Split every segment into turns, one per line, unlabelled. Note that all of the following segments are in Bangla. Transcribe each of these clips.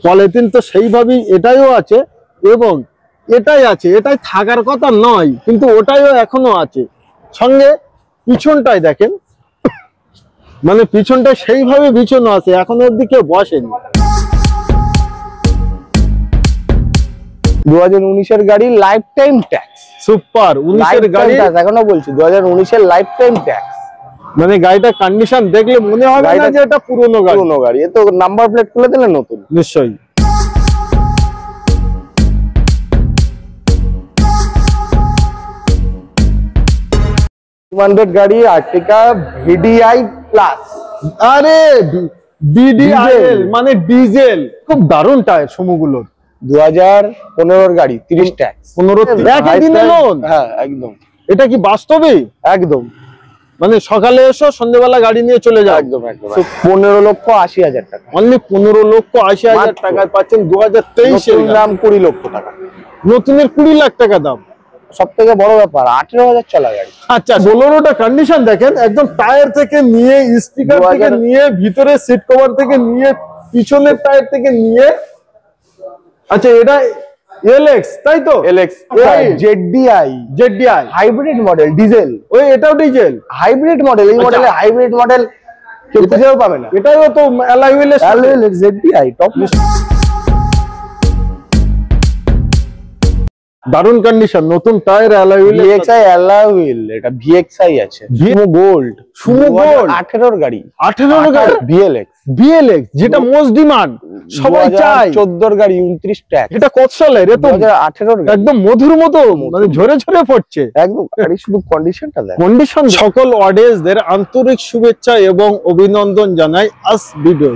পলিথিন তো সেইভাবেই এটাইও আছে এবং এটাই আছে, এটাই থাকার কথা নয়, কিন্তু ওটাইও এখনো আছে। সঙ্গে পিছনটাই দেখেন, মানে পিছনটা সেইভাবে বিছানো আছে, এখনো অব্দি কেউ বসেনি।
2019 গাড়ি লাইফ টাইম ট্যাক্স।
সুপার 19 গাড়ি
এখনো বলছি 2019 লাইফ টাইম ট্যাক্স।
মানে গাড়িটা কন্ডিশন দেখলে মনে হবে না যে এটা পুরনো গাড়ি।
এ তো নাম্বার প্লেট খুলে দিলে নতুন।
নিশ্চয়ই।
গাড়ি আর্টিকা ভিডিআই প্লাস।
আরে ভিডিআইএল মানে ডিজেল, খুব দারুণ টায়ার সমুগুলোর।
2015 গাড়ি 30 ট্যাক্স।
15 একই দিনে লোন।
হ্যাঁ একদম।
এটা কি বাস্তবে?
একদম।
মানে সকালে এসো সন্ধ্যেবেলা গাড়ি নিয়ে চলে যাও।
একদম একদম। 15,80,000 টাকা।
অনলি 15,80,000 টাকায় পাচ্ছেন 2023 এর
দাম 20 লক্ষ টাকা।
নতুনের 20 লাখ টাকা দাম।
সব থেকে বড় ব্যাপার 18,000 চলা গাড়ি।
আচ্ছা, বোলেরোটা কন্ডিশন দেখেন, একদম টায়ার থেকে নিয়ে, স্টিকার থেকে নিয়ে, ভিতরে সিট কভার থেকে নিয়ে, পিছনের টায়ার থেকে নিয়ে। আচ্ছা, এটা এলএক্স তাই তো?
LX জেডডিআই hybrid model, diesel.
ওই এটাও ডিজেল
হাইব্রিড মডেল। এই মডেলে হাইব্রিড মডেল কেউ খুঁজেও পাবে না।
এটাও তো অ্যালয় হুইলের
জেডডিআই টপ।
দারুণ কন্ডিশন, নতুন tyre, alloy wheel,
VXI alloy wheel. এটা ভিএক্সআই আছে। সুমো গোল্ড 18 গাড়ি।
18 গাড়ি ভিএলএক্স যেটা মোস্ট ডিমান্ড, সবাই চায়।
14 গাড়ি 29 ট্যাক্স।
এটা কত সালের? এটা
2018 গাড়ি।
একদম মধুর মতো, মানে ঝরে ঝরে পড়ছে
একদম। গাড়ি শুধু কন্ডিশনটা দেখ।
কন্ডিশন। সকল অডিয়েন্সদের আন্তরিক শুভেচ্ছা এবং অভিনন্দন জানাই আজ ভিডিও।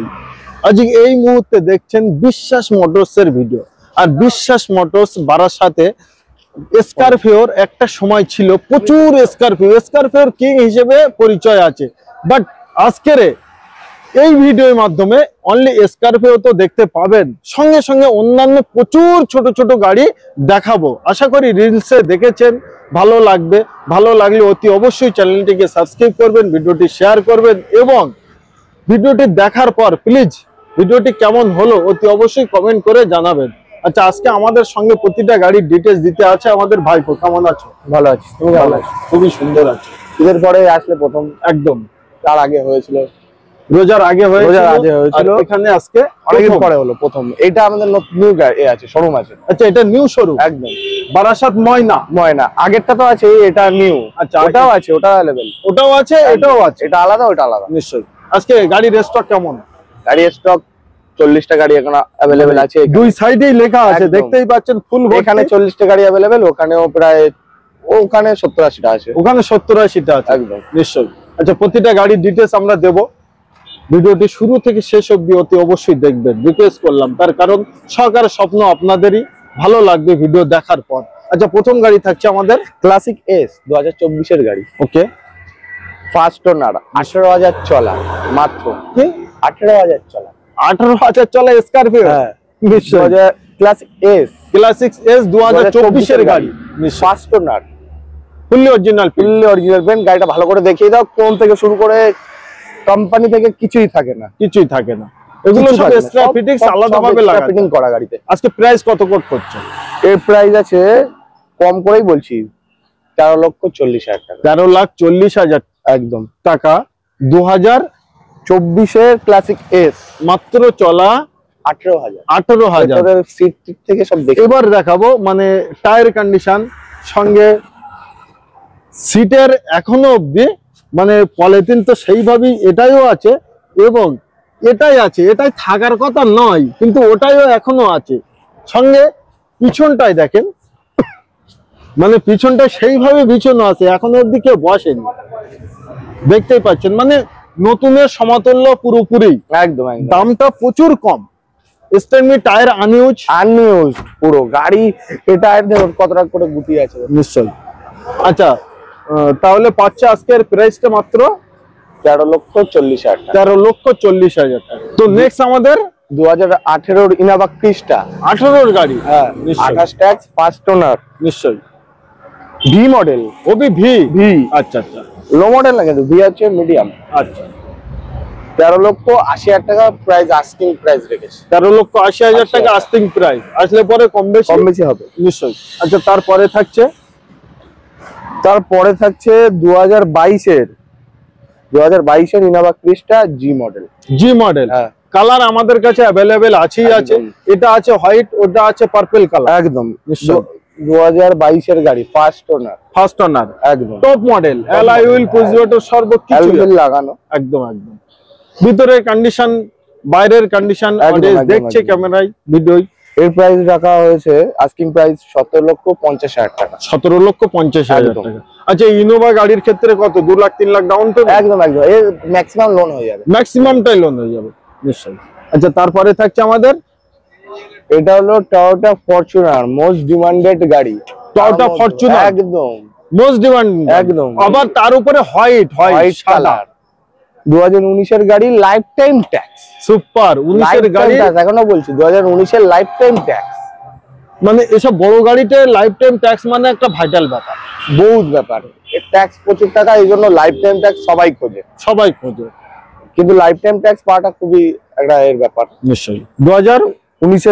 আজকে এই মুহূর্তে দেখছেন বিশ্বাস মোটরস এর ভিডিও। আর বিশ্বাস মোটরস বারাসাতে স্করপিওর একটা সময় ছিল প্রচুর স্করপিওর কিং হিসেবে পরিচয় আছে। বাট আজকের এই ভিডিওর মাধ্যমে অনলি স্করপিও তো দেখতে পাবেন, সঙ্গে সঙ্গে অন্যান্য প্রচুর ছোট ছোট গাড়ি দেখাবো। আশা করি রিলসে দেখেছেন, ভালো লাগবে। ভালো লাগলে অতি অবশ্যই চ্যানেলটিকে সাবস্ক্রাইব করবেন, ভিডিওটি শেয়ার করবেন এবং ভিডিওটি দেখার পর প্লিজ ভিডিওটি কেমন হলো অতি অবশ্যই কমেন্ট করে জানাবেন। আচ্ছা, আজকে আমাদের সঙ্গে প্রতিটা গাড়ির ডিটেলস দিতে আছে আমাদের ভাইপো। কেমন আছো?
ভালো আছি। তুমি ভালো আছো?
খুবই সুন্দর আছো।
ঈদের পরে আসলে প্রথম।
একদম।
তার আগে হয়েছিল,
রোজার আগে হয়েছিল। এখানে আজকে
অনেকদিন পরে হলো প্রথম। এটা আমাদের নিউ গাড়ি আছে, শোরুম আছে।
আচ্ছা, এটা নিউ শোরুম
একদম।
বারাসাত ময়না।
আগেরটা তো আছে, এটা নিউ।
আচ্ছা,
ওটাও আছে, ওটা अवेलेबल।
ওটাও আছে, এটাও আছে।
এটা আলাদা, ওটা আলাদা।
নিশ্চয়ই। আজকে গাড়ির স্টক কেমন?
গাড়ির স্টক 40টা গাড়ি এখন अवेलेबल আছে।
দুই সাইডেই লেখা আছে, দেখতেই পাচ্ছেন ফুল।
এখানে 40টা গাড়ি अवेलेबल, ওখানেও প্রায়, ওখানে 70-80টা আছে।
ওখানে 70-80টা আছে।
একদম।
নিশ্চয়ই। আচ্ছা, প্রতিটা গাড়ির ডিটেইলস আমরা দেব। ভিডিওটি শুরু থেকে শেষ অবধি অতি অবশ্যই দেখবেন, রিকোয়েস্ট করলাম। তার কারণ সহকারে স্বপ্ন আপনাদেরই ভালো লাগবে ভিডিও দেখার পর। আচ্ছা, প্রথম গাড়ি থাকছে আমাদের
ক্লাসিক এস 2024 এর গাড়ি।
ওকে।
ফার্স্ট ওনার, 18,000 চলা মাত্র।
কি
18,000 চলা?
18,000 চলা স্করপিও।
হ্যাঁ
নিশ্চয়ই।
ক্লাসিক এস
2024 এর গাড়ি।
First owner,
fully original
paint. গাড়িটা ভালো করে দেখিয়ে দাও, কোন থেকে শুরু করে কোম্পানি থেকে কিছুই থাকে না। এগুলো সব এক্সট্রা ফিটিংস আলাদাভাবে লাগানো ফিটিং করা গাড়িতে।
আজকে প্রাইস কত কোট করছে?
এর প্রাইস আছে, কম করেই বলছি, 13,40,000 টাকা।
13,40,000
একদম
টাকা।
2024 এর ক্লাসিক এস,
মাত্র চলা
18,000। সিট থেকে সব দেখে
এবার দেখাবো মানে টায়ার কন্ডিশন, সঙ্গে সিটের এখনো অবধি মানে পলিথিন তো সেইভাবেই এটাইও আছে এবং এটাই আছে, এটাই থাকার কথা নয়, কিন্তু ওটাইও এখনো আছে। সঙ্গে পিছনটাই দেখেন, মানে পিছনটা সেইভাবে বিছানো আছে, এখনো অবধি কেউ বসেনি। দেখতেই পাচ্ছেন, মানে নতুনের সমতুল্য পুরোপুরি।
একদম।
দামটা প্রচুর কম। স্টেনমি টায়ার আনইউজড
পুরো গাড়ি। এটা দেখুন কত টাকা করে গুটি আছে।
নিশ্চয়ই। আচ্ছা, তাহলে পাচ্ছে আজকের প্রাইসটা মাত্র
13,40,000 টাকা।
13,40,000 টাকা। তো নেক্সট আমাদের
2018 ইনোভা ক্রিস্টা,
18 গাড়ি।
হ্যাঁ 28 ট্যাক্স, ফার্স্ট ওনার।
নিশ্চয়ই।
V model.
ভি। আচ্ছা।
লো মডেল না, কিন্তু ভি আছে মিডিয়াম।
আচ্ছা।
13,80,000 টাকা প্রাইস, আস্কিং প্রাইস রেখেছে।
13,80,000 টাকা আস্কিং প্রাইস, আসলে পরে কম বেশি
হবে
নিশ্চয়ই। আচ্ছা, তারপরে থাকছে
2022 এর ইনোভা ক্রিস্টা জি মডেল।
হ্যাঁ, কালার আমাদের কাছে অ্যাভেলেবেল আছে। এটা আছে হোয়াইট, ওটা আছে পার্পল কালার।
একদম নিশ্চয়। 2022 এর গাড়ি, ফার্স্ট ওনার, একদম
top model, alloy wheel, push button সর্বকিছু
লাগানো।
একদম ভিতরের কন্ডিশন, বাইরের কন্ডিশন দেখছে ক্যামেরায়, ভিডিও।
এর প্রাইস রাখা হয়েছে আস্কিং প্রাইস 17,50,000 টাকা।
17,50,000 টাকা। আচ্ছা, ইনোভা গাড়ির ক্ষেত্রে কত? 2 লাখ 3 লাখ ডাউন পেমেন্ট?
একদম এর ম্যাক্সিমাম লোন হয়ে যাবে,
ম্যাক্সিমামটাই লোন হয়ে যাবে নিশ্চয়ই। আচ্ছা, তারপরে থাকছে আমাদের
এটা হলো টয়োটা ফরচুনার, মোস্ট ডিমান্ডেড গাড়ি।
টয়োটা ফরচুনার
একদম
মোস্ট ডিমান্ড,
একদম।
আবার তার উপরে হোয়াইট
কালার। 2019 এর গাড়ি, লাইফ টাইম ট্যাক্স।
সুপার। 19 এর গাড়ি,
এখনো বলছি 2019 এর লাইফ টাইম ট্যাক্স।
মানে এসব বড় গাড়িতে লাইফ টাইম ট্যাক্স মানে একটা ভাইটাল ব্যাপার,
বহুত ব্যাপার। এর ট্যাক্স প্রচুর টাকা, এই জন্য লাইফ টাইম ট্যাক্স সবাই খোঁজে। কিন্তু লাইফ টাইম ট্যাক্স পাওয়াটা খুবই একটা এর ব্যাপার
নিশ্চয়ই। 2019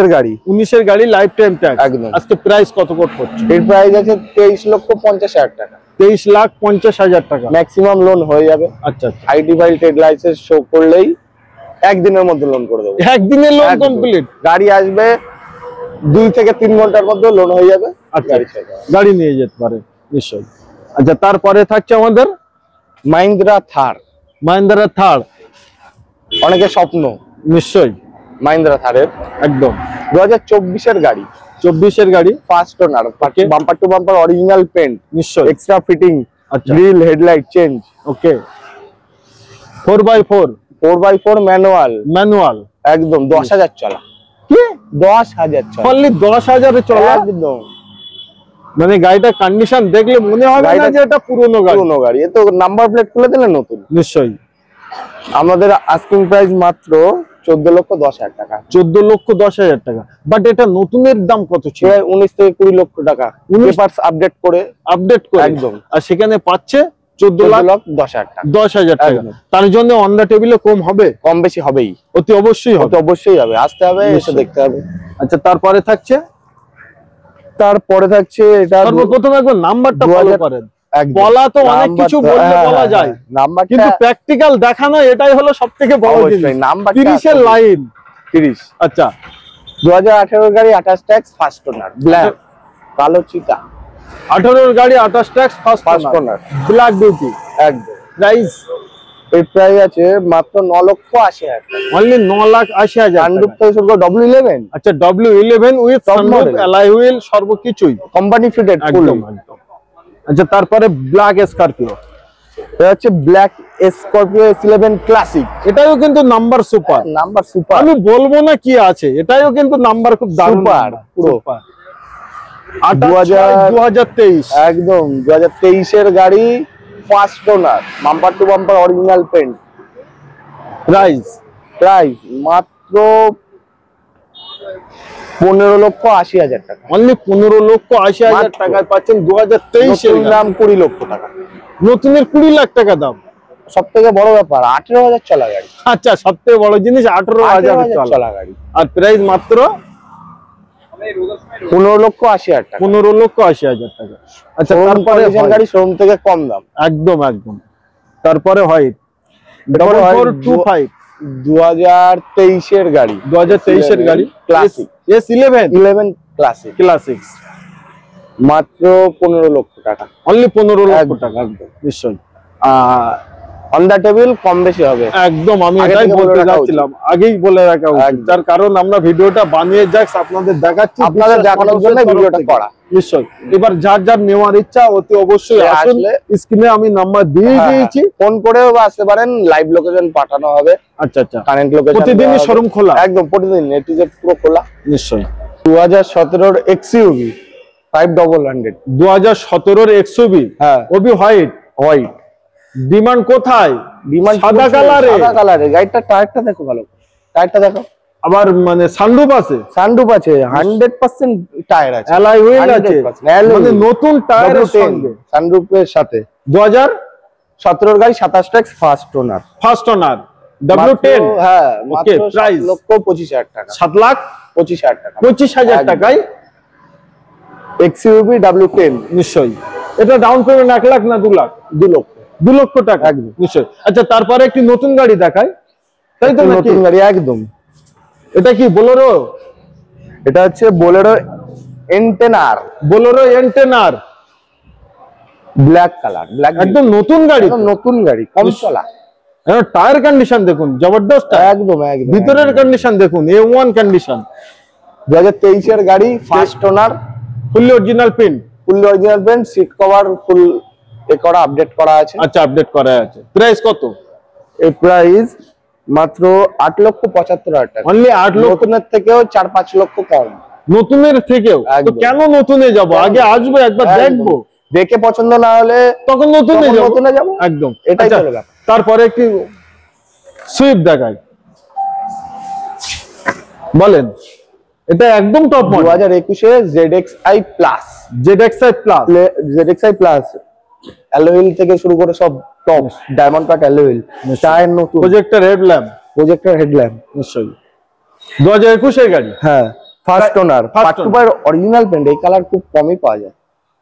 এর গাড়ি লাইফ টাইম ট্যাক্স।
একদম।
আজকে প্রাইস কত করছে?
এর প্রাইস আছে 23,50,000 টাকা।
23,50,000 টাকা।
ম্যাক্সিমাম লোন হয়ে যাবে।
আচ্ছা,
ID file, trade licence show করলেই একদিনের মধ্যে লোন করে দেবো।
একদিনের লোন কমপ্লিট।
গাড়ি আসবে 2 থেকে 3 ঘন্টার মধ্যে লোন হয়ে যাবে।
গাড়ি নিয়ে যেতে পারে নিশ্চয়ই। আচ্ছা, তারপরে থাকছে আমাদের
মাহিন্দ্রা থার। অনেকের স্বপ্ন
নিশ্চয়ই
মাহিন্দ্রা থারের।
একদম
2024 এর গাড়ি।
24 এর গাড়ি,
first owner, bumper to bumper original paint
নিশ্চয়ই,
extra fitting, grille, headlight change.
Okay. 4x4 manual.
একদম 10,000 চলা। কি 10,000 চলা? অনলি
10,000 এ চলা।
একদম।
মানে গাড়িটা কন্ডিশন দেখলে মনে হবে না যে এটা পুরনো
গাড়ি। এ তো নাম্বার প্লেট খুলে দিলে নতুন।
নিশ্চয়ই।
আমাদের আস্কিং প্রাইস মাত্র 14,10,000 টাকা।
14,10,000 টাকা। বাট এটা নতুনের দাম কত ছিল?
19 থেকে 20 লক্ষ টাকা। পেপারস আপডেট করে
একদম। আর সেখানে পাচ্ছে 14,10,000 টাকা। 10,000 টাকা। তার জন্য অন দা টেবিলে কম হবে?
কম বেশি হবেই,
অতি অবশ্যই হবে।
আসতে হবে, এসে দেখতে হবে।
আচ্ছা, তারপরে থাকছে
এটা
প্রথমে একবার নাম্বারটা ফলো করেন। বলা তো অনেক কিছু বলা যায়, কিন্তু প্র্যাকটিক্যাল দেখানো এটাই হলো সবথেকে বড় জিনিস। নাম্বার 30 এর লাইন
30।
আচ্ছা,
2018 এর গাড়ি, 28 ট্যাক্স, ফার্স্ট ওনার, ব্ল্যাক, কালো চিতা।
18 এর গাড়ি, 28 ট্যাক্স, ফার্স্ট ওনার, ব্ল্যাক বিউটি।
একদম।
প্রাইস,
এর প্রাইস আছে মাত্র 9,80,000 টাকা।
অনলি 9,80,000।
সানরুফ থেকে শুরু করে W11।
আচ্ছা, W11 with sunroof, alloy wheel, সর্বকিছুই
কোম্পানি ফিটেড।
একদম। আচ্ছা, তারপরে ব্ল্যাক স্করপিও।
এটা হচ্ছে ব্ল্যাক স্করপিও S11 ক্লাসিক।
এটাও কিন্তু নাম্বার সুপার। আমি বলবো না কি আছে, এটাও কিন্তু নাম্বার খুব দারুণ, পুরো 2023।
একদম 2023 এর গাড়ি, first owner, bumper to bumper original paint.
Price
মাত্র 15,80,000 টাকা।
অনলি 15,80,000 টাকায় পাচ্ছেন 2023 এর
দাম 20 লক্ষ টাকা।
নতুনের 20 লাখ টাকা দাম।
সব থেকে বড় ব্যাপার 18,000 চলা গাড়ি।
আচ্ছা, সবথেকে বড় জিনিস 18,000 চলা গাড়ি। আর প্রাইস মাত্র
15,80,000 টাকা।
15,80,000 টাকা। আচ্ছা, তারপরে
গাড়ি শোরুম থেকে কম দাম।
একদম। তারপরে হোয়াইট 425।
2023 এর গাড়ি,
2023 এর গাড়ি,
ক্লাসিক
S11
ক্লাসিক। মাত্র 15 লক্ষ টাকা।
অনলি 15 লক্ষ টাকা। একদম নিশ্চয়ই।
অন দা টেবিল কম বেশি হবে।
একদম, আমি এটাই বলতে যাচ্ছিলাম, আগেই বলে রাখা উচিত। তার কারণ আমরা ভিডিওটা বানিয়ে জাস্ট আপনাদের দেখাচ্ছি,
আপনাদের দেখানোর জন্য ভিডিওটা করা।
নিশ্চয়ই। এবার যার নেওয়ার ইচ্ছা অতি অবশ্যই আসুন। স্ক্রিনে আমি নাম্বার দিয়ে দিয়েছি,
ফোন করেও আসতে পারেন, লাইভ লোকেশন পাঠানো হবে।
আচ্ছা,
কারেন্ট লোকেশন।
প্রতিদিনই শোরুম খোলা?
একদম, প্রতিদিন A to Z পুরো খোলা।
নিশ্চয়ই।
2017 এর XUV 500।
2017 এর XUV,
হ্যাঁ,
ওবি হোয়াইট। ডিমান্ড কোথায়?
ডিমান্ড
সাদা কালারে।
গাড়িটা টায়ারটা দেখো ভালো, টায়ারটা দেখো।
আবার মানে সানরুফ আছে?
100% টায়ার আছে,
অ্যালয় হুইল আছে, মানে নতুন টায়ারের সঙ্গে
সানরুফের সাথে।
2017
এর গাড়ি, 27 ট্যাক্স, ফার্স্ট ওনার।
W10
হ্যাঁ
ওকে,
মাত্র
প্রাইস
7,25,000 টাকা,
7,25,000
টাকা,
25,000 টাকায়
XUV W10
নিশ্চয়ই। এটা ডাউন পেমেন্ট 1 লাখ না 2 লাখ?
2 লক্ষ,
2 লক্ষ টাকা নিশ্চয়ই। আচ্ছা, তারপরে একটি নতুন গাড়ি দেখাই, তাই তো?
নতুন গাড়ি একদম।
এটা কি বোলেরো?
এটা হচ্ছে বোলেরো এন্টেনার,
বোলেরো এন্টেনার,
ব্ল্যাক কালার, ব্ল্যাক,
একদম নতুন গাড়ি,
নতুন গাড়ি, কম চলা।
টায়ার কন্ডিশন দেখুন, জবরদস্ত,
একদম একদম।
ভিতরের কন্ডিশন দেখুন, A1 কন্ডিশন।
2023 এর গাড়ি, first owner,
fully original print,
fully original print, seat cover full করা, আপডেট করা আছে।
আচ্ছা, আপডেট করা আছে। প্রাইস কত?
এর প্রাইস মাত্র 8,75,000 টাকা।
অনলি 8 লক্ষ।
নতুনের থেকেও 4-5 লক্ষ কম।
নতুনের থেকেও? তো কেন নতুনে যাব? আগে আসবো, একবার দেখবো,
দেখে পছন্দ না হলে
তখন নতুনে যাব। একদম,
এটাই চলবে।
তারপরে একটি সুইফট দেখাই, বলেন। এটা একদম টপ মডেল,
2021 এ ZXi plus, ZXi plus alloy থেকে শুরু করে সব top, diamond cut alloy, tyre নতুন,
প্রজেক্টর হেডল্যাম্প, নিশ্চয়ই 2021 এর গাড়ি।
হ্যাঁ, first owner, part to part original paint, এই কালার খুব কমই পাওয়া যায়।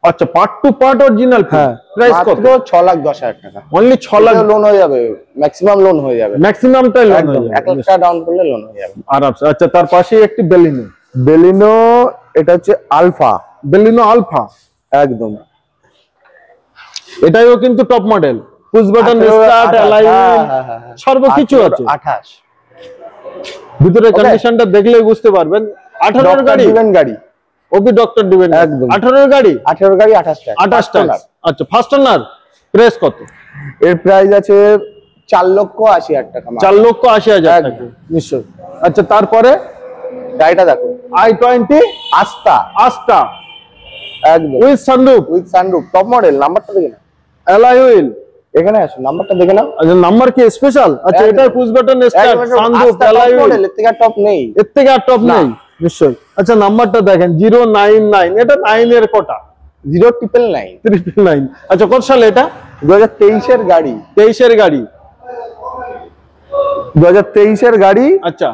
আচ্ছা, পার্ট টু পার্ট অরিজিনাল।
হ্যাঁ,
প্রাইস কত?
মাত্র 6,10,000 টাকা।
অনলি 6 লাখ
লোন হয়ে যাবে, ম্যাক্সিমাম লোন হয়ে যাবে,
ম্যাক্সিমামটাই লোন হয়ে যাবে,
1 লাখ টাকা ডাউন করলে লোন হয়ে যাবে
আরামসে। আচ্ছা, তার পাশে একটি
বেলিনো, এটা হচ্ছে আলফা,
বেলিনো আলফা,
একদম।
এটাও কিন্তু top model, push button start, alloy wheel, সর্বকিছু আছে।
28,
ভিতরে কন্ডিশনটা দেখলেই বুঝতে পারবেন। 18 এর গাড়ি, ওপি ডক্টর ডিভেন,
একদম।
18 এর গাড়ি,
28 টাকা।
আচ্ছা, ফার্স্ট ওনার, প্রাইস কত?
এর প্রাইস আছে 4,80,000 টাকা,
4,80,000 টাকা, নিশ্চয়। আচ্ছা, তারপরে
গাড়িটা দেখো,
i20 আস্তা,
একদম
উইথ সানরুফ,
টপ মডেল। নাম্বারটা দেখে না,
অ্যালয় হুইল,
এখানে আসো, নাম্বারটা দেখে নাও।
আচ্ছা, নাম্বার কি স্পেশাল? আচ্ছা, এটা push button start, sunroof, alloy wheel,
এর থেকে টপ নেই,
নিশ্চয়। আচ্ছা, নাম্বারটা দেখেন, 099, এটা 9 এর কোটা,
0999।
আচ্ছা, কত সালে এটা?
2023 এর গাড়ি, 2023 এর গাড়ি।
আচ্ছা,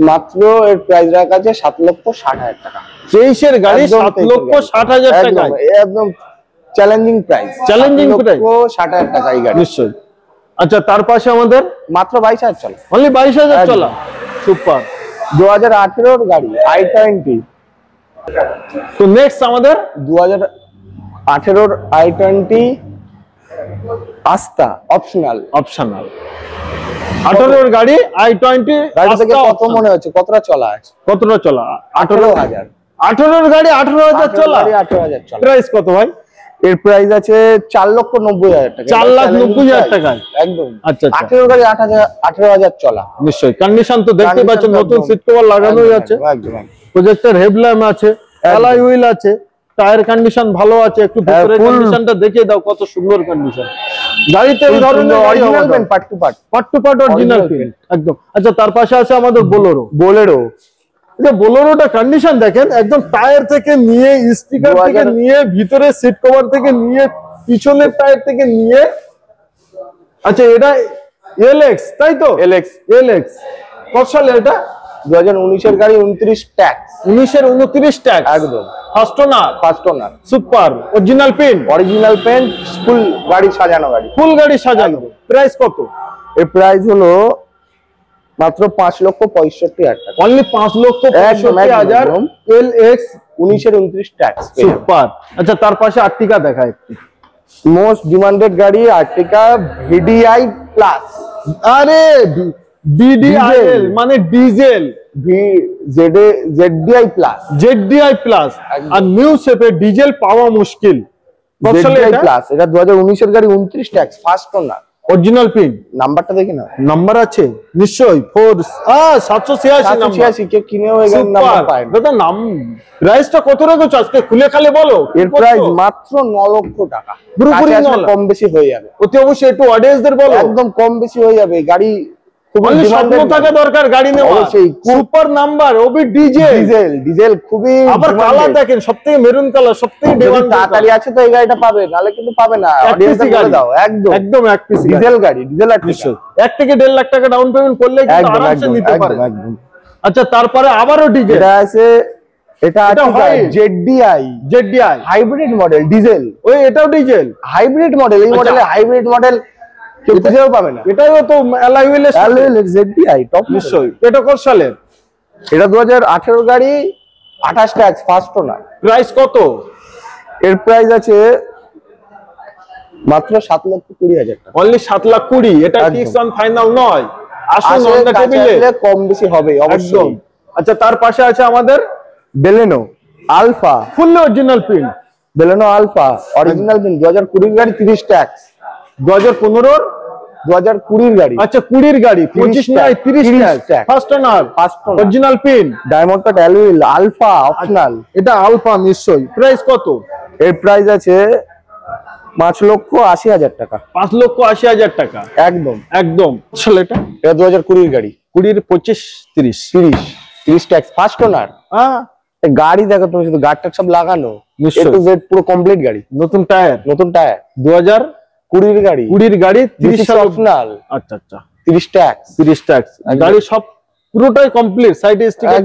মাত্র এর প্রাইস রাখা আছে 7,60,000 টাকা।
23 এর গাড়ি 7,60,000 টাকা,
একদম চ্যালেঞ্জিং প্রাইস, 7,60,000 টাকা এই গাড়ি,
নিশ্চয়। আচ্ছা, তার পাশে আমাদের
মাত্র 22,000 চলে,
অনলি 22,000 চলা, সুপার।
2018 এর গাড়ি, i20।
তো নেক্সট আমাদের
2018 এর i20 আস্তা, অপশনাল।
18 এর গাড়ি, i20
গাড়ি থেকে কত মনে হচ্ছে, কতটা চলা আছে?
18,000। 18 এর গাড়ি 18,000 চলা,
18,000 চলা।
প্রাইস কত ভাই?
এর প্রাইস আছে 4,90,000 টাকা,
4,90,000 টাকা,
একদম।
আচ্ছা,
18 গাড়ি 18,000 চলা,
নিশ্চয়ই। কন্ডিশন তো দেখতে পাচ্ছেন, নতুন সিট কভার লাগানো আছে,
একদম।
প্রজেক্টর হেডল্যাম্প আছে, অ্যালয় হুইল আছে, টায়ার কন্ডিশন ভালো আছে। একটু ভিতরের কন্ডিশনটা দেখিয়ে দাও, কত সুন্দর কন্ডিশন। গাড়িতে এই ধরনের
original paint, part to part
original paint, একদম। আচ্ছা, তার পাশে আছে আমাদের বোলেরো। বোলেরোটা কন্ডিশন দেখেন, একদম টায়ার থেকে নিয়ে, স্টিকার থেকে নিয়ে, ভিতরে সিট কভার থেকে নিয়ে, পিছনের টায়ার থেকে নিয়ে। আচ্ছা, এটা এলএক্স, তাই তো? এলএক্স কত সালে এটা?
2019 এর গাড়ি, 29 ট্যাক্স,
29 ট্যাক্স,
একদম।
First owner, super, original paint,
full গাড়ি সাজানো,
ফুল গাড়ি সাজানো। প্রাইস কত?
এর প্রাইস হলো মাত্র 5,65,000 টাকা,
অনলি 5,65,000। এলএক্স
19 এর 29 ট্যাক্স,
সুপার। আচ্ছা, তার পাশে আর্টিকা দেখায়, একটি
মোস্ট ডিমান্ডেড গাড়ি, আর্টিকা ভিডিআই প্লাস।
আরে, ডিডিআইএল মানে ডিজেল,
জেডডিআই প্লাস,
আর নিউ শেপে ডিজেল পাওয়া মুশকিল। কত সালে এটা?
প্লাস, এটা 2019 এর গাড়ি, 29 tax, first owner,
original print.
নাম্বারটা দেখি না,
নাম্বার আছে নিশ্চয়ই, 786
কে কিনেও এই গাড়ির নাম্বার পায় না।
দাদা, প্রাইসটা কত রেখেছো আজকে, খুলে খালে বলো।
এর প্রাইস মাত্র 9 লক্ষ টাকা,
পুরোপুরি
কম বেশি হয়ে যাবে,
অতি অবশ্যই একটু অডিয়েন্সদের বলো,
একদম কম বেশি হয়ে যাবে। গাড়ি
খুবই স্বপ্ন থাকা দরকার গাড়ি নেওয়া, সুপার নাম্বার, ওবি ডিজেল,
ডিজেল খুবই।
আবার কালার দেখেন, সবথেকে মেরুন কালার, সবথেকে ডিমান্ড।
তাড়াতাড়ি আছে তো এই গাড়িটা পাবে, নালে কিন্তু পাবে না।
অডিয়েন্সে গাড়ি দাও, একদম একদম এক পিস
ডিজেল গাড়ি, ডিজেল আর্টিকা।
1 থেকে 1.5 লাখ টাকা ডাউন পেমেন্ট করলে কিন্তু আরামসে নিতে পারে। আচ্ছা, তারপরে আবারও ডিজেল,
এটা আছে, এটা আর্টিকা জেডডিআই হাইব্রিড মডেল, ডিজেল।
ওই এটাও ডিজেল
হাইব্রিড মডেল, এই মডেলে হাইব্রিড মডেল কেউ খুঁজেও পাবে না।
এটাও তো অ্যালয় হুইলের
জেডডিআই টপ
নিশ্চয়ই। এটা কত সালের?
এটা 2018 গাড়ি, 28 ট্যাক্স, ফার্স্ট ওনার।
প্রাইস কত?
এর প্রাইস আছে মাত্র 7,20,000 টাকা।
অনলি 7,20,000। এটা ফিক্স অন ফাইনাল নয়, আসুন অন দা টেবিলে
কম বেশি হবে অবশ্যই।
আচ্ছা, তার পাশে আছে আমাদের
Baleno Alpha,
full original paint.
Baleno Alpha original paint, 2020 গাড়ি, 30 ট্যাক্স।
2020
গাড়ি।
আচ্ছা, 20 গাড়ি, 25 নয় 30 tax, first owner, original pin,
diamond cut alloy wheel, Alpha optional.
এটা আলফা নিশ্চয়ই। প্রাইস কত?
এর প্রাইস আছে 5,80,000 টাকা।
5,80,000 টাকা একদম একদম। আসলে এটা
2020 গাড়ি,
20, 25,
30 ট্যাক্স, ফার্স্ট ওনার। গাড়ি দেখো তুমি, শুধু গাড়িটা সব লাগানো, এ টু জেড পুরো কমপ্লিট গাড়ি।
নতুন টায়ার
2020 গাড়ি,
20 গাড়ি, 30 সাল
অপশনাল।
আচ্ছা আচ্ছা,
30 ট্যাক্স
গাড়ি সব পুরোটাই কমপ্লিট, সাইডে স্টিকার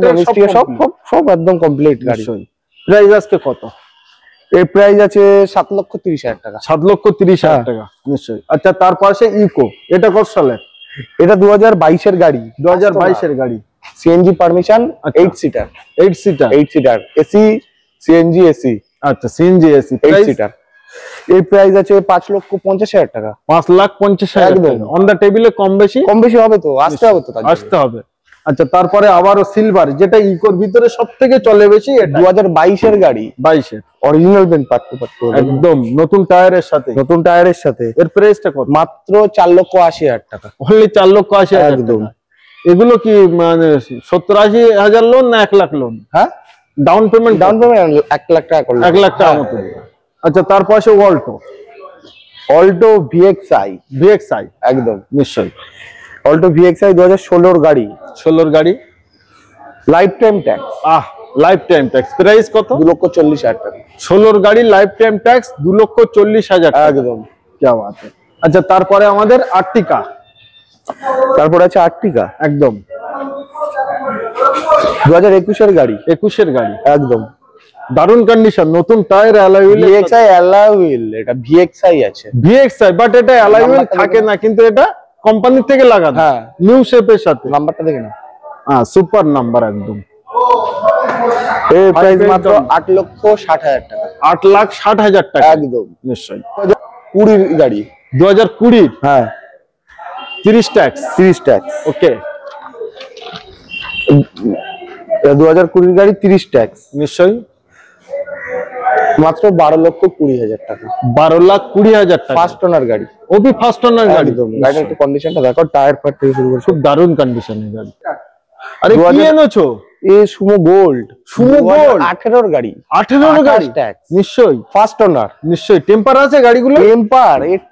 সব একদম কমপ্লিট গাড়ি।
প্রাইস আজকে কত?
এর প্রাইস আছে 7,30,000 টাকা।
7,30,000 টাকা নিশ্চয়ই। আচ্ছা, তার পাশে ইকো, এটা কত সালের?
এটা 2022 এর গাড়ি,
2022 এর গাড়ি,
CNG permission, 8 seater AC, CNG AC.
আচ্ছা, সিএনজি এসি
8 সিটার। এর প্রাইস আছে 5,50,000 টাকা।
5,50,000 টাকা। অন দা টেবিলে কম বেশি
হবে তো, আসতে হবে তো,
আসতে হবে। আচ্ছা, তারপরে আবারও সিলভার, যেটা ইকোর ভিতরে সবথেকে চলে বেশি।
2022 এর গাড়ি,
22 এর
অরিজিনাল পেন, পার্ট
একদম নতুন টায়ারের সাথে। এর প্রাইসটা কত?
মাত্র 4,80,000 টাকা।
অনলি 4,80,000 একদম। এগুলো কি মানে 70-80 হাজার লোন না 1 লাখ লোন?
হ্যাঁ, ডাউন পেমেন্ট 1 লাখ টাকা করলে
1 লাখ টাকা মতো। আচ্ছা, তার পাশে অল্টো ভিএক্সআই
একদম
নিশ্চয়ই।
অল্টো ভিএক্সআই 2016 গাড়ি,
16 গাড়ি,
life time tax.
Life time tax. Price কত?
2,40,000 টাকা।
16 গাড়ি, লাইফ টাইম ট্যাক্স 2,40,000
একদম।
কি বাত है। আচ্ছা, তারপরে আমাদের আর্টিকা,
তারপর আছে আর্টিকা
একদম
2021 এর গাড়ি,
21 এর গাড়ি
একদম
দারুন কন্ডিশন, নতুন tyre, alloy wheel,
VXI alloy wheel. এটা ভিএক্সআই আছে,
ভিএক্সআই, বাট এটা অ্যালয় হুইল থাকে না, কিন্তু এটা কোম্পানি থেকে লাগানো।
হ্যাঁ,
নিউ শেপের সাথে।
নাম্বারটা দেখে না।
সুপার নাম্বার একদম।
এর প্রাইস মাত্র 8,60,000 টাকা।
8,60,000 টাকা
একদম
নিশ্চয়ই।
20 গাড়ি,
2020,
হ্যাঁ,
30 ট্যাক্স। ওকে,
2020 গাড়ি, 30 ট্যাক্স
নিশ্চয়ই।
মাত্র 12,20,000 টাকা।
12,20,000 টাকা,
ফার্স্ট ওনার গাড়ি,
ওবি ফার্স্ট ওনার গাড়ি।
একদম। গাড়ির একটু কন্ডিশনটা দেখো, টায়ার পার্ট থেকে শুরু করে
খুব দারুন কন্ডিশনের গাড়ি। আরে কি এনেছো?
সুমো গোল্ড 18 এর গাড়ি,
18 এর গাড়ি
ট্যাক্স
নিশ্চয়ই।
ফার্স্ট ওনার
নিশ্চয়ই। টেম্পার আছে গাড়িগুলো?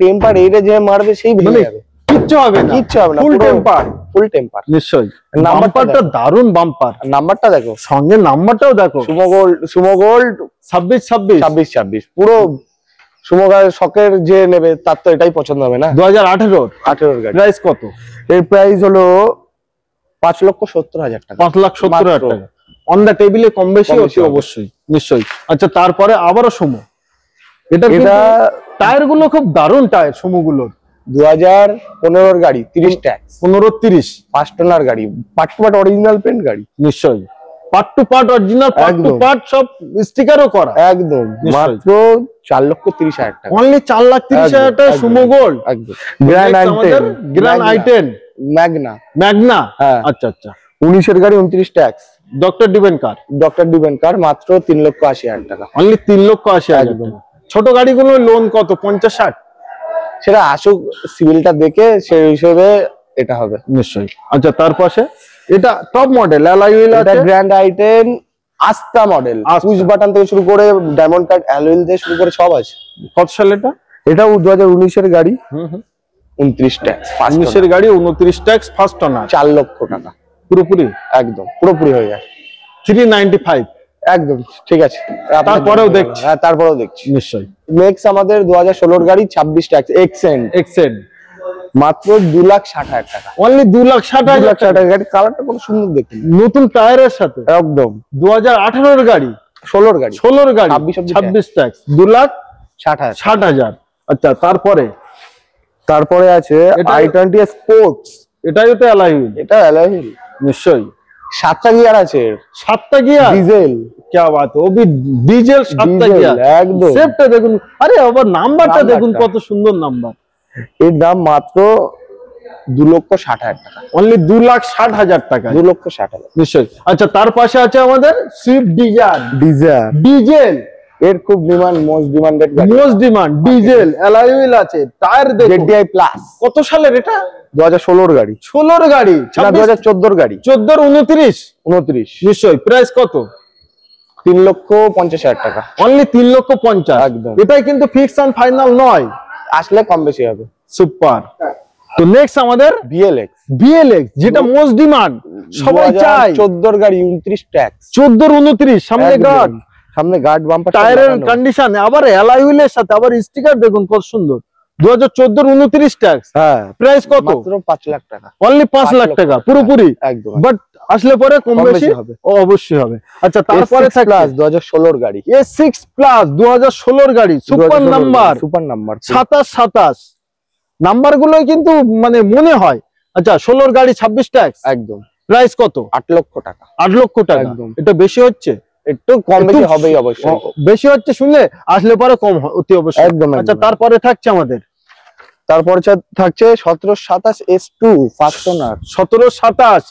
টেম্পার এইটা যে মারবে সেই ভেঙে যাবে,
কিচ্ছু হবে না, ফুল টেম্পার নিশ্চয়ই। নাম্বারটা দারুন, বাম্পার।
নাম্বারটা দেখো,
সঙ্গে নাম্বারটাও দেখো,
সুমো গোল্ড 26 পুরো। সুমো গাড়ির শখের যে নেবে তার তো এটাই পছন্দ হবে না।
2018
এর গাড়ি।
প্রাইস কত?
এর প্রাইস হলো 5,70,000 টাকা।
5,70,000 টাকা। অন দা টেবিলে কম বেশি হচ্ছে অবশ্যই, নিশ্চয়ই। আচ্ছা, তারপরে আবারও সুমো, এটা টায়ার গুলো খুব দারুন টায়ার সুমো গুলোর।
2015 এর গাড়ি, 30 ট্যাক্স।
15-30
ফার্স্ট ওনার গাড়ি, part to part original paint গাড়ি,
নিশ্চয়ই। Part to part original, part to part সব স্টিকারও করা,
একদম। মাত্র 4,30,000 টাকা।
অনলি 4,30,000 টাকা সুমো গোল্ড,
একদম। গ্র্যান্ড আই10 ম্যাগনা।
আচ্ছা আচ্ছা,
19 এর গাড়ি, 29 ট্যাক্স।
ডক্টর ডিবেন কার
মাত্র 3,80,000 টাকা।
অনলি 3,80,000 টাকা। ছোট গাড়িগুলো লোন কত? 50-60?
সেটা আসুক, সিভিলটা দেখে সেই হিসেবে এটা হবে
নিশ্চয়ই। আচ্ছা, তার পাশে এটা টপ মডেল, অ্যালয় হুইল আছে,
গ্র্যান্ড আই10 আস্তা মডেল, পুশ বাটন থেকে শুরু করে ডায়মন্ড কাট অ্যালয় হুইল দিয়ে শুরু করে সব আছে।
কত সাল এটা?
এটাও 2019 এর গাড়ি, 29 ট্যাক্স,
19-এর গাড়ি 29 ট্যাক্স, ফার্স্ট ওনার,
4 লক্ষ টাকা
পুরোপুরি
একদম পুরোপুরি হয়ে যায়।
395
একদম ঠিক আছে।
তারপরেও দেখছি,
হ্যাঁ তারপরেও দেখছি
নিশ্চয়ই।
নেক্সট আমাদের 2016 গাড়ি 26 ট্যাক্স
এক্সেন্ট,
মাত্র 2,60,000 টাকা,
অনলি 2,60,000 টাকা
গাড়ি। কালারটা কত সুন্দর দেখতে,
নতুন টায়ারের সাথে,
একদম
2018-এর গাড়ি,
16 গাড়ি,
16-এর গাড়ি,
26
ট্যাক্স, 2,60,000। আচ্ছা, তারপরে
আছে i20 স্পোর্টস,
এটাই তো অ্যালয় হুইল,
এটা অ্যালয় হুইল
নিশ্চয়ই।
7টা গিয়ার আছে,
7টা গিয়ার,
ডিজেল,
কি বাত, ও ভি ডিজেল 7টা গিয়ার,
একদম।
সেফটা দেখুন, আরে আবার নাম্বারটা দেখুন কত সুন্দর নাম্বার।
এর দাম মাত্র 2,60,000 টাকা,
অনলি 2,60,000 টাকা,
2,60,000
নিশ্চয়ই। আচ্ছা, তার পাশে আছে আমাদের সুইফট ডিজায়ার, ডিজেল,
এর খুব ডিমান্ড, মোস্ট ডিমান্ডেড গাড়ি,
most demand, diesel, alloy wheel আছে, টায়ার দেখুন,
ZDI প্লাস।
কত সালের এটা?
2016-এর গাড়ি,
16-এর গাড়ি,
2014-এর গাড়ি,
14-এর 29,
29,
নিশ্চয়ই। প্রাইস কত?
3,50,000 টাকা,
অনলি 3,50,000,
একদম।
এটাই কিন্তু ফিক্স এন্ড ফাইনাল নয়,
আসলে কম বেশি হবে।
সুপার। তো নেক্সট আমাদের BLX, যেটা মোস্ট ডিমান্ড, সবাই চায়।
14-এর গাড়ি, 29 ট্যাক্স,
14-এর 29, সামনে গার্ড,
বাম্পার,
টায়ারের কন্ডিশন, আবার অ্যালয় হুইলের সাথে, আবার স্টিকার দেখুন কত সুন্দর। 2014-এর 29 ট্যাক্স,
হ্যাঁ।
প্রাইস কত?
মাত্র 5 লাখ টাকা,
অনলি 5 লাখ টাকা, পুরোপুরি
একদম।
বাট আসলে পরে কম বেশি
হবে,
অবশ্যই হবে। আচ্ছা, তারপরে
প্লাস 2016-এর গাড়ি,
S6 প্লাস 2016-এর গাড়ি, সুপার নাম্বার, 27 নাম্বার গুলোই কিন্তু মানে মনে হয়। আচ্ছা, 16-এর গাড়ি, 26 ট্যাক্স,
একদম।
প্রাইস কত?
8 লক্ষ টাকা,
8 লক্ষ টাকা,
একদম।
এটা বেশি হচ্ছে?
একটু কম বেশি হবেই অবশ্যই,
বেশি হচ্ছে শুনলে, আসলে পরে কম অতি অবশ্যই,
একদম।
আচ্ছা, তারপরে থাকছে আমাদের,
তারপরে থাকছে 1727 S2 first owner,
1727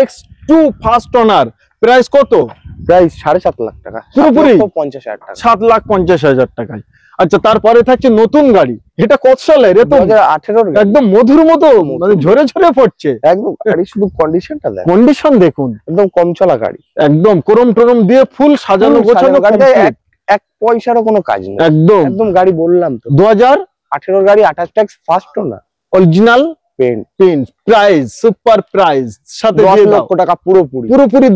X2 first owner, price কত?
প্রাইস 7.5 লাখ টাকা,
পুরোপুরি
50,000 টাকা,
7,50,000 টাকায়। আচ্ছা, তারপরে থাকছে নতুন গাড়ি, এটা কত সালের?
2018-এর গাড়ি,
একদম মধুর মতো, মানে ঝরে ঝরে পড়ছে
একদম। গাড়ি শুধু কন্ডিশনটা দেখুন,
কন্ডিশন দেখুন,
একদম কম চলা গাড়ি,
একদম ক্রোম টোরম দিয়ে ফুল সাজানো গোছানো গাড়ি,
এক পয়সারও কোনো কাজ নেই,
একদম
একদম গাড়ি বললাম তো।
2018-এর
গাড়ি, 28 tax, first owner,
original
paint,
price, super price, সাথে
10 লক্ষ টাকা, পুরোপুরি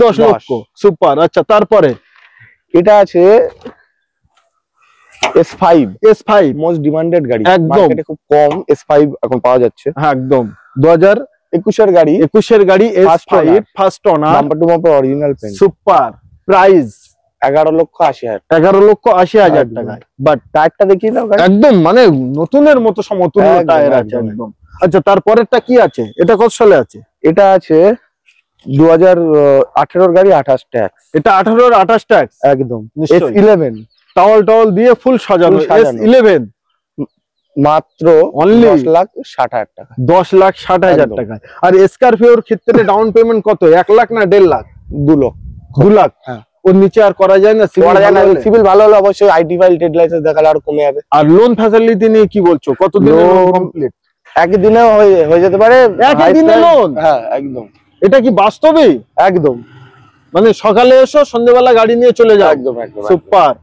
10 লক্ষ, সুপার। আচ্ছা, তারপরে
এটা আছে S5 মোস্ট ডিমান্ডেড গাড়ি,
একদম।
মার্কেটে খুব কম S5 এখন পাওয়া যাচ্ছে,
হ্যাঁ, একদম। 2021-এর গাড়ি, S5 first owner,
number to bumper, original paint,
super price
11,80,000,
11,80,000 টাকায়। বাট
টায়ারটা দেখিয়ে দাও,
একদম মানে নতুনের মতো সমতুল্য
একদম,
টায়ার আছে,
একদম।
একদম। আচ্ছা, তারপরেরটা কি আছে? এটা কত সালে আছে?
এটা আছে 2018-এর গাড়ি, 28 ট্যাক্স,
এটা 18-এর 28 ট্যাক্স,
একদম।
নিশ্চয়ই।
S11
টাওয়াল দিয়ে ফুল সাজানো, S11
মাত্র 10,60,000 টাকা,
10,60,000 টাকায়। আর স্করপিওর ক্ষেত্রে ডাউন পেমেন্ট কত? 1 লাখ না 1.5 লাখ?
2 লাখ,
2 লাখ।
হ্যাঁ,
ওর নিচে আর করা যায় না?
সিভিল ভালো হলে অবশ্যই আইটি ফাইল, ট্রেড লাইসেন্স দেখালে আর কমে যাবে।
আর লোন ফ্যাসিলিটি নিয়ে কি বলছো? কতদিনে কমপ্লিট?
একদিনে হয়ে যেতে পারে,
একদিনে লোন?
হ্যাঁ, একদম।
এটা কি বাস্তবে?
একদম,
মানে সকালে এসো, সন্ধ্যেবেলা গাড়ি নিয়ে চলে যাও,
একদম।
সুপার।